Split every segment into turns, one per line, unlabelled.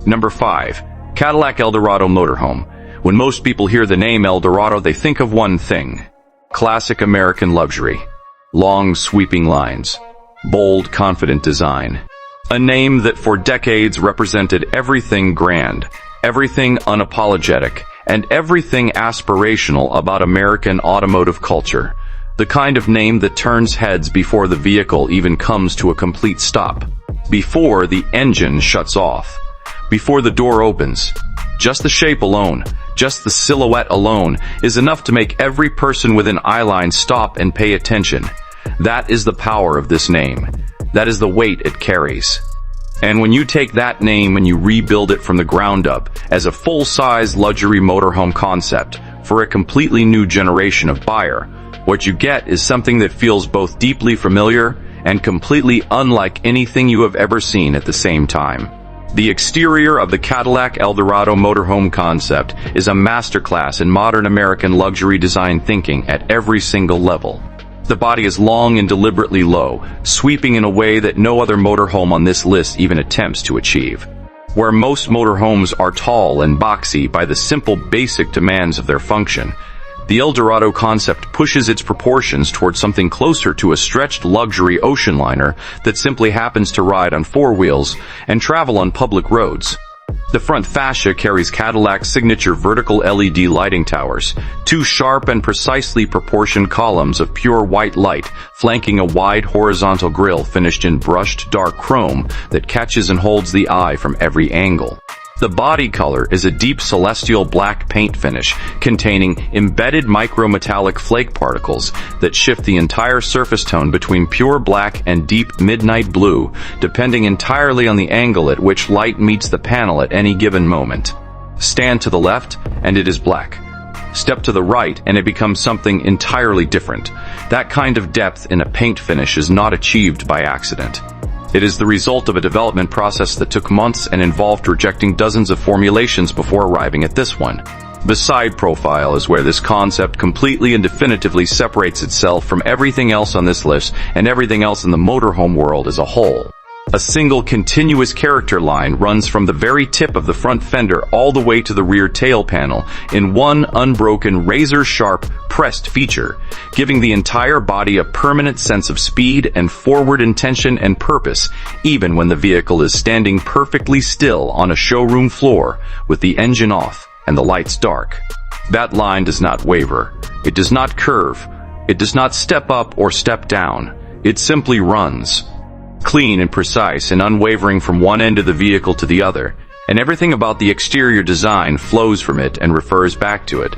Number 5. Cadillac Eldorado Motorhome. When most people hear the name Eldorado, they think of one thing: classic American luxury. Long, sweeping lines. Bold, confident design. A name that for decades represented everything grand, everything unapologetic, and everything aspirational about American automotive culture. The kind of name that turns heads before the vehicle even comes to a complete stop. Before the engine shuts off. Before the door opens. Just the shape alone, just the silhouette alone, is enough to make every person within eyeline stop and pay attention. That is the power of this name. That is the weight it carries. And when you take that name and you rebuild it from the ground up as a full-size luxury motorhome concept for a completely new generation of buyer, what you get is something that feels both deeply familiar and completely unlike anything you have ever seen at the same time. The exterior of the Cadillac Eldorado motorhome concept is a masterclass in modern American luxury design thinking at every single level. The body is long and deliberately low, sweeping in a way that no other motorhome on this list even attempts to achieve. Where most motorhomes are tall and boxy by the simple basic demands of their function, the Eldorado concept pushes its proportions towards something closer to a stretched luxury ocean liner that simply happens to ride on four wheels and travel on public roads. The front fascia carries Cadillac's signature vertical LED lighting towers, two sharp and precisely proportioned columns of pure white light flanking a wide horizontal grille finished in brushed dark chrome that catches and holds the eye from every angle. The body color is a deep celestial black paint finish containing embedded micrometallic flake particles that shift the entire surface tone between pure black and deep midnight blue, depending entirely on the angle at which light meets the panel at any given moment. Stand to the left, and it is black. Step to the right, and it becomes something entirely different. That kind of depth in a paint finish is not achieved by accident. It is the result of a development process that took months and involved rejecting dozens of formulations before arriving at this one. The side profile is where this concept completely and definitively separates itself from everything else on this list and everything else in the motorhome world as a whole. A single continuous character line runs from the very tip of the front fender all the way to the rear tail panel in one unbroken razor-sharp pressed feature, giving the entire body a permanent sense of speed and forward intention and purpose, even when the vehicle is standing perfectly still on a showroom floor with the engine off and the lights dark. That line does not waver. It does not curve. It does not step up or step down. It simply runs. Clean and precise and unwavering from one end of the vehicle to the other, and everything about the exterior design flows from it and refers back to it.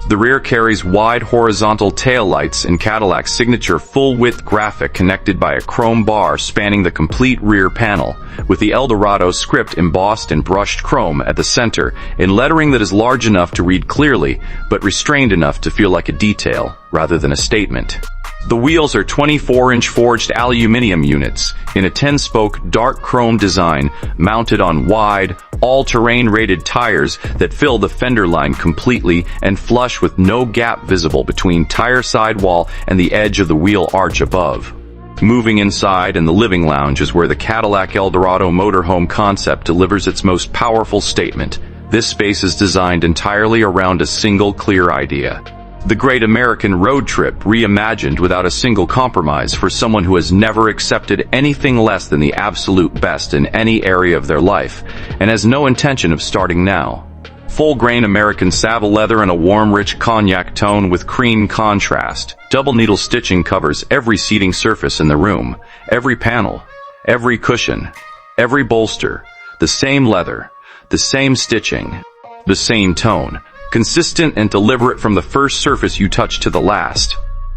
The rear carries wide horizontal taillights and Cadillac's signature full-width graphic connected by a chrome bar spanning the complete rear panel, with the Eldorado script embossed in brushed chrome at the center in lettering that is large enough to read clearly, but restrained enough to feel like a detail rather than a statement. The wheels are 24-inch forged aluminum units in a 10-spoke dark chrome design mounted on wide, all-terrain rated tires that fill the fender line completely and flush with no gap visible between tire sidewall and the edge of the wheel arch above. Moving inside in the living lounge is where the Cadillac Eldorado motorhome concept delivers its most powerful statement. This space is designed entirely around a single clear idea. The great American road trip reimagined without a single compromise for someone who has never accepted anything less than the absolute best in any area of their life, and has no intention of starting now. Full-grain American saddle leather in a warm, rich cognac tone with cream contrast. Double needle stitching covers every seating surface in the room, every panel, every cushion, every bolster. The same leather, the same stitching, the same tone. Consistent and deliberate from the first surface you touch to the last.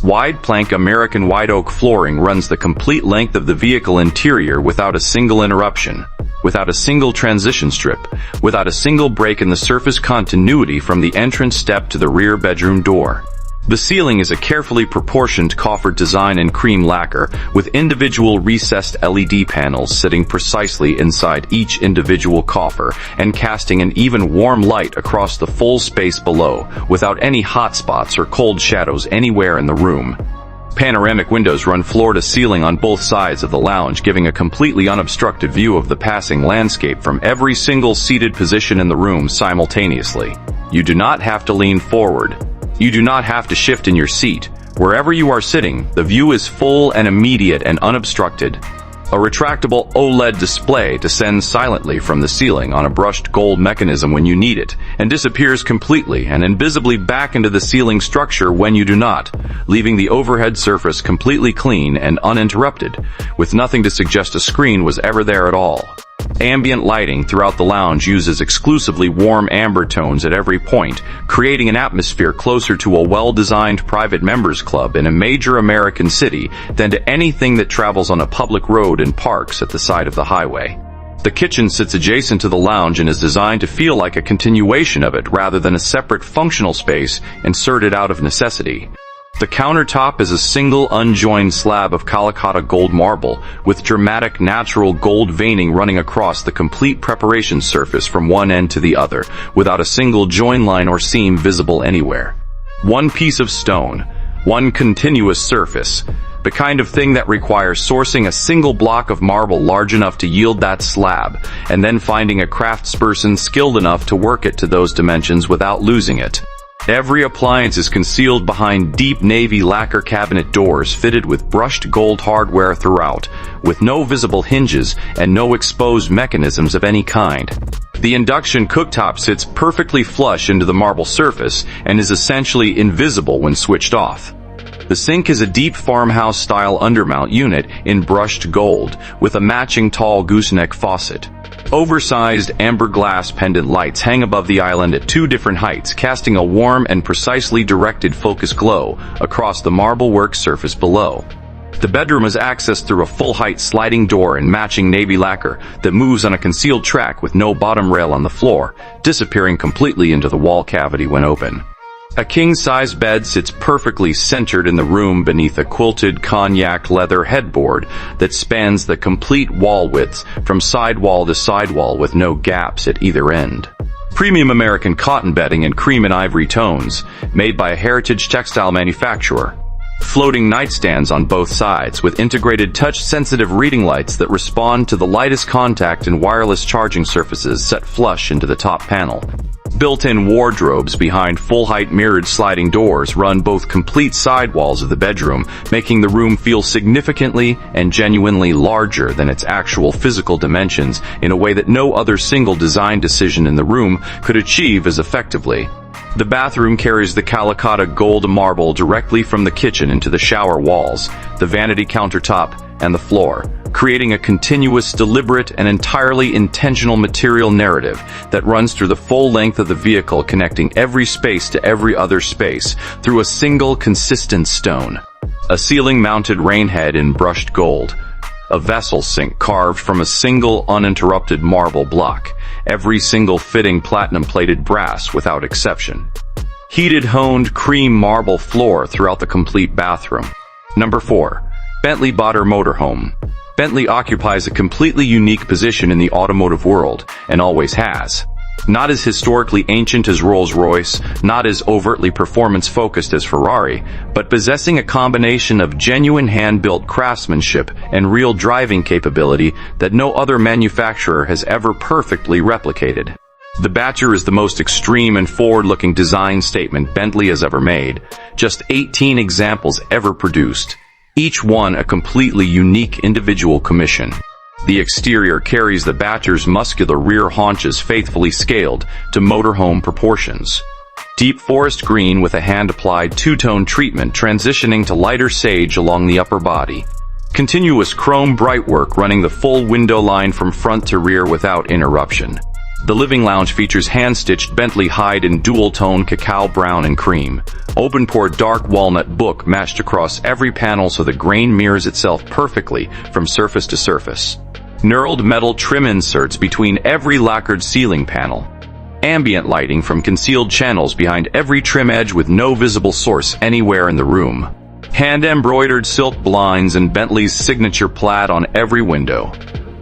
Wide plank American white oak flooring runs the complete length of the vehicle interior without a single interruption, without a single transition strip, without a single break in the surface continuity from the entrance step to the rear bedroom door. The ceiling is a carefully proportioned coffered design in cream lacquer, with individual recessed LED panels sitting precisely inside each individual coffer and casting an even warm light across the full space below, without any hot spots or cold shadows anywhere in the room. Panoramic windows run floor to ceiling on both sides of the lounge, giving a completely unobstructed view of the passing landscape from every single seated position in the room simultaneously. You do not have to lean forward. You do not have to shift in your seat. Wherever you are sitting, the view is full and immediate and unobstructed. A retractable OLED display descends silently from the ceiling on a brushed gold mechanism when you need it, and disappears completely and invisibly back into the ceiling structure when you do not, leaving the overhead surface completely clean and uninterrupted, with nothing to suggest a screen was ever there at all. Ambient lighting throughout the lounge uses exclusively warm amber tones at every point, creating an atmosphere closer to a well-designed private members club in a major American city than to anything that travels on a public road and parks at the side of the highway. The kitchen sits adjacent to the lounge and is designed to feel like a continuation of it rather than a separate functional space inserted out of necessity. The countertop is a single unjoined slab of Calicut gold marble with dramatic natural gold veining running across the complete preparation surface from one end to the other, without a single join line or seam visible anywhere. One piece of stone, one continuous surface, the kind of thing that requires sourcing a single block of marble large enough to yield that slab, and then finding a craftsperson skilled enough to work it to those dimensions without losing it. Every appliance is concealed behind deep navy lacquer cabinet doors fitted with brushed gold hardware throughout, with no visible hinges and no exposed mechanisms of any kind. The induction cooktop sits perfectly flush into the marble surface and is essentially invisible when switched off. The sink is a deep farmhouse-style undermount unit in brushed gold, with a matching tall gooseneck faucet. Oversized amber glass pendant lights hang above the island at two different heights, casting a warm and precisely directed focus glow across the marble work surface below. The bedroom is accessed through a full-height sliding door in matching navy lacquer that moves on a concealed track with no bottom rail on the floor, disappearing completely into the wall cavity when open. A king-size bed sits perfectly centered in the room beneath a quilted cognac leather headboard that spans the complete wall width from sidewall to sidewall with no gaps at either end. Premium American cotton bedding in cream and ivory tones, made by a heritage textile manufacturer. Floating nightstands on both sides with integrated touch-sensitive reading lights that respond to the lightest contact and wireless charging surfaces set flush into the top panel. Built-in wardrobes behind full-height mirrored sliding doors run both complete sidewalls of the bedroom, making the room feel significantly and genuinely larger than its actual physical dimensions in a way that no other single design decision in the room could achieve as effectively. The bathroom carries the Calicut gold marble directly from the kitchen into the shower walls, the vanity countertop, and the floor, creating a continuous, deliberate, and entirely intentional material narrative that runs through the full length of the vehicle, connecting every space to every other space through a single consistent stone. A ceiling-mounted rainhead in brushed gold, a vessel sink carved from a single uninterrupted marble block, every single fitting platinum-plated brass without exception. Heated honed cream marble floor throughout the complete bathroom. Number 4. Bentley Batur Motorhome. Bentley occupies a completely unique position in the automotive world, and always has. Not as historically ancient as Rolls-Royce, not as overtly performance-focused as Ferrari, but possessing a combination of genuine hand-built craftsmanship and real driving capability that no other manufacturer has ever perfectly replicated. The Batur is the most extreme and forward-looking design statement Bentley has ever made, just 18 examples ever produced, each one a completely unique individual commission. The exterior carries the Batur's muscular rear haunches faithfully scaled to motorhome proportions. Deep forest green with a hand-applied two-tone treatment transitioning to lighter sage along the upper body. Continuous chrome brightwork running the full window line from front to rear without interruption. The living lounge features hand-stitched Bentley hide in dual-tone cacao brown and cream. Open-pore dark walnut book matched across every panel so the grain mirrors itself perfectly from surface to surface. Knurled metal trim inserts between every lacquered ceiling panel. Ambient lighting from concealed channels behind every trim edge with no visible source anywhere in the room. Hand-embroidered silk blinds and Bentley's signature plaid on every window.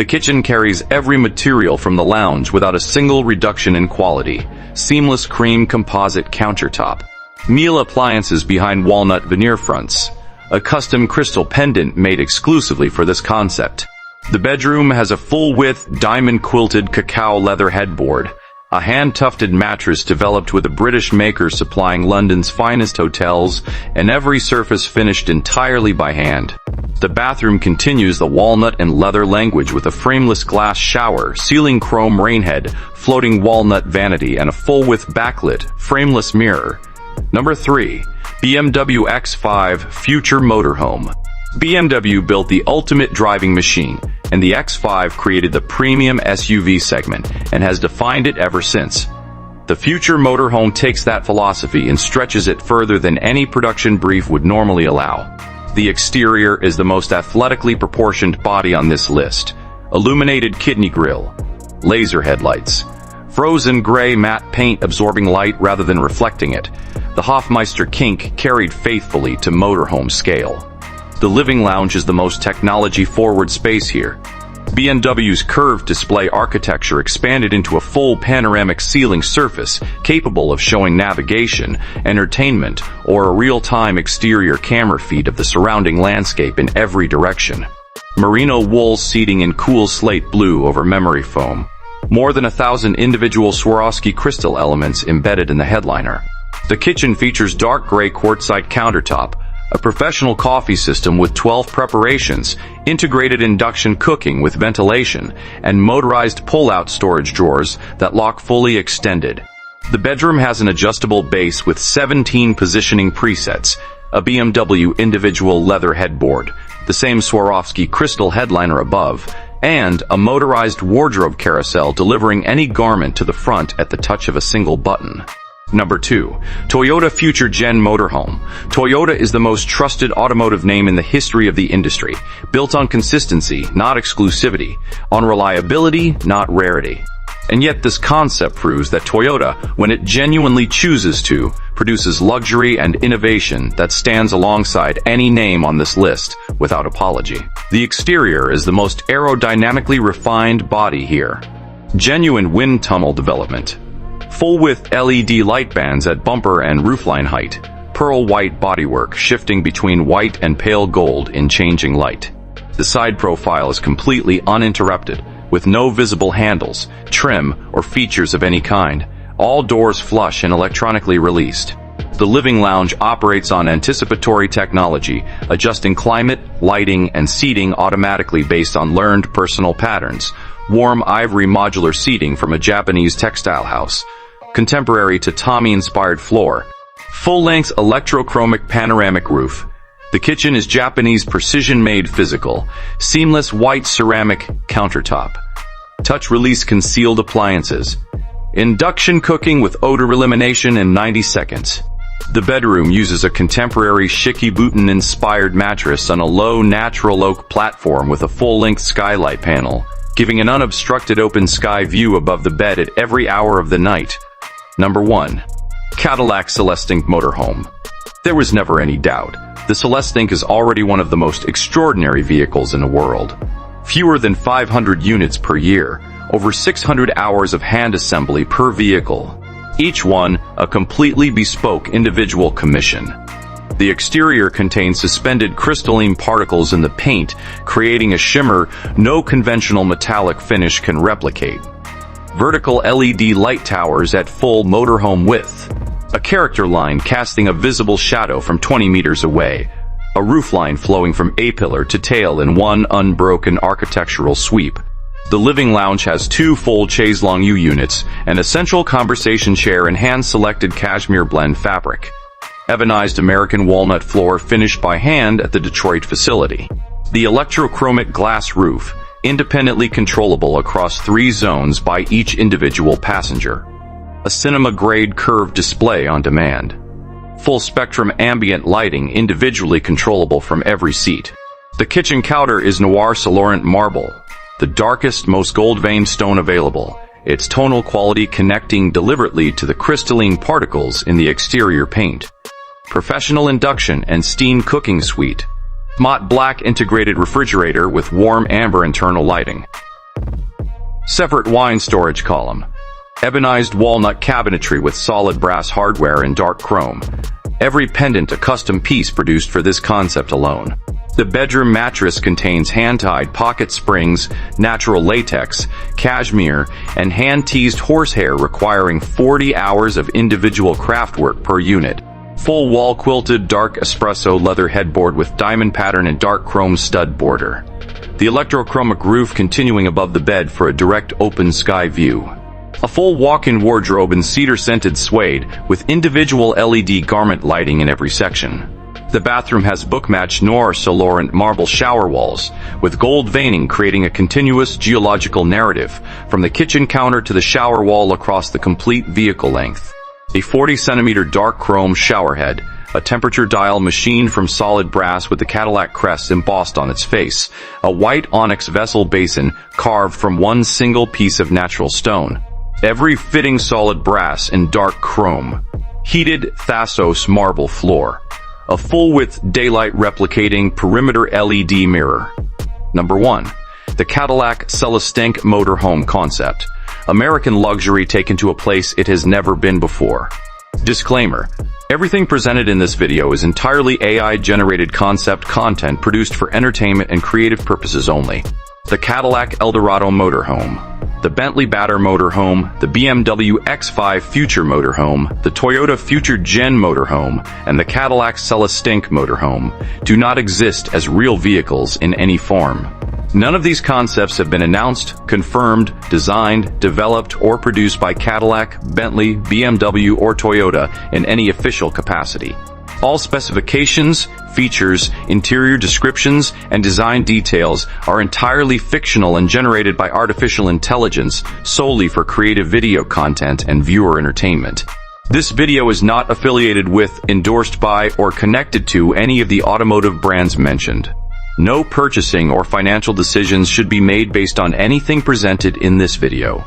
The kitchen carries every material from the lounge without a single reduction in quality. Seamless cream composite countertop. Meal appliances behind walnut veneer fronts. a custom crystal pendant made exclusively for this concept. The bedroom has a full-width, diamond-quilted cacao leather headboard, a hand-tufted mattress developed with a British maker supplying London's finest hotels, and every surface finished entirely by hand. The bathroom continues the walnut and leather language with a frameless glass shower, ceiling chrome rainhead, floating walnut vanity, and a full-width backlit, frameless mirror. Number 3. BMW X5 Future Motorhome. BMW built the ultimate driving machine, and the X5 created the premium SUV segment and has defined it ever since. The future motorhome takes that philosophy and stretches it further than any production brief would normally allow. The exterior is the most athletically proportioned body on this list. Illuminated kidney grille, laser headlights, frozen gray matte paint absorbing light rather than reflecting it. The Hofmeister kink carried faithfully to motorhome scale. The living lounge is the most technology-forward space here. BMW's curved display architecture expanded into a full panoramic ceiling surface capable of showing navigation, entertainment, or a real-time exterior camera feed of the surrounding landscape in every direction. Merino wool seating in cool slate blue over memory foam. More than 1,000 individual Swarovski crystal elements embedded in the headliner. The kitchen features dark gray quartzite countertop, a professional coffee system with 12 preparations, integrated induction cooking with ventilation, and motorized pull-out storage drawers that lock fully extended. The bedroom has an adjustable base with 17 positioning presets, a BMW individual leather headboard, the same Swarovski crystal headliner above, and a motorized wardrobe carousel delivering any garment to the front at the touch of a single button. Number 2. Toyota Future Gen Motorhome. Toyota is the most trusted automotive name in the history of the industry, built on consistency, not exclusivity, on reliability, not rarity. And yet this concept proves that Toyota, when it genuinely chooses to, produces luxury and innovation that stands alongside any name on this list without apology. The exterior is the most aerodynamically refined body here. Genuine wind tunnel development. Full-width LED light bands at bumper and roofline height. Pearl white bodywork shifting between white and pale gold in changing light. The side profile is completely uninterrupted, with no visible handles, trim, or features of any kind. All doors flush and electronically released. The living lounge operates on anticipatory technology, adjusting climate, lighting, and seating automatically based on learned personal patterns. Warm ivory modular seating from a Japanese textile house. Contemporary tatami-inspired floor. Full-length electrochromic panoramic roof. The kitchen is Japanese precision-made physical. Seamless white ceramic countertop. Touch-release concealed appliances. Induction cooking with odor elimination in 90 seconds. The bedroom uses a contemporary Shikibutan-inspired mattress on a low natural oak platform with a full-length skylight panel, giving an unobstructed open sky view above the bed at every hour of the night. Number 1. Cadillac Celestiq Motorhome. There was never any doubt. The Celestiq is already one of the most extraordinary vehicles in the world. Fewer than 500 units per year, over 600 hours of hand assembly per vehicle. Each one a completely bespoke individual commission. The exterior contains suspended crystalline particles in the paint, creating a shimmer no conventional metallic finish can replicate. Vertical LED light towers at full motorhome width. A character line casting a visible shadow from 20 meters away. A roofline flowing from A-pillar to tail in one unbroken architectural sweep. The living lounge has 2 full chaise-longue U units and a central conversation chair in hand-selected cashmere blend fabric. Ebonized American walnut floor finished by hand at the Detroit facility. The electrochromic glass roof, independently controllable across 3 zones by each individual passenger. A cinema-grade curved display on demand. Full-spectrum ambient lighting individually controllable from every seat. The kitchen counter is Noir Solorant marble, the darkest, most gold-veined stone available, its tonal quality connecting deliberately to the crystalline particles in the exterior paint. Professional induction and steam cooking suite. Matte black integrated refrigerator with warm amber internal lighting. Separate wine storage column. Ebonized walnut cabinetry with solid brass hardware and dark chrome. Every pendant a custom piece produced for this concept alone. The bedroom mattress contains hand-tied pocket springs, natural latex, cashmere, and hand-teased horsehair requiring 40 hours of individual craftwork per unit. Full wall quilted dark espresso leather headboard with diamond pattern and dark chrome stud border. The electrochromic roof continuing above the bed for a direct open sky view. A full walk-in wardrobe in cedar-scented suede with individual LED garment lighting in every section. The bathroom has book-matched Noir Solorant marble shower walls, with gold veining creating a continuous geological narrative from the kitchen counter to the shower wall across the complete vehicle length. A 40-centimeter dark chrome shower head, a temperature dial machined from solid brass with the Cadillac crest embossed on its face, a white onyx vessel basin carved from one single piece of natural stone. Every fitting solid brass and dark chrome. Heated Thassos marble floor. A full-width daylight replicating perimeter LED mirror. Number 1. The Cadillac Celestiq motorhome concept. American luxury taken to a place it has never been before. Disclaimer. Everything presented in this video is entirely AI-generated concept content produced for entertainment and creative purposes only. The Cadillac Eldorado motorhome. The Bentley Batur motorhome, the BMW X5 Future motorhome, the Toyota Future Gen motorhome, and the Cadillac Celestiq motorhome do not exist as real vehicles in any form. None of these concepts have been announced, confirmed, designed, developed, or produced by Cadillac, Bentley, BMW, or Toyota in any official capacity. All specifications, features, interior descriptions, and design details are entirely fictional and generated by artificial intelligence solely for creative video content and viewer entertainment. This video is not affiliated with, endorsed by, or connected to any of the automotive brands mentioned. No purchasing or financial decisions should be made based on anything presented in this video.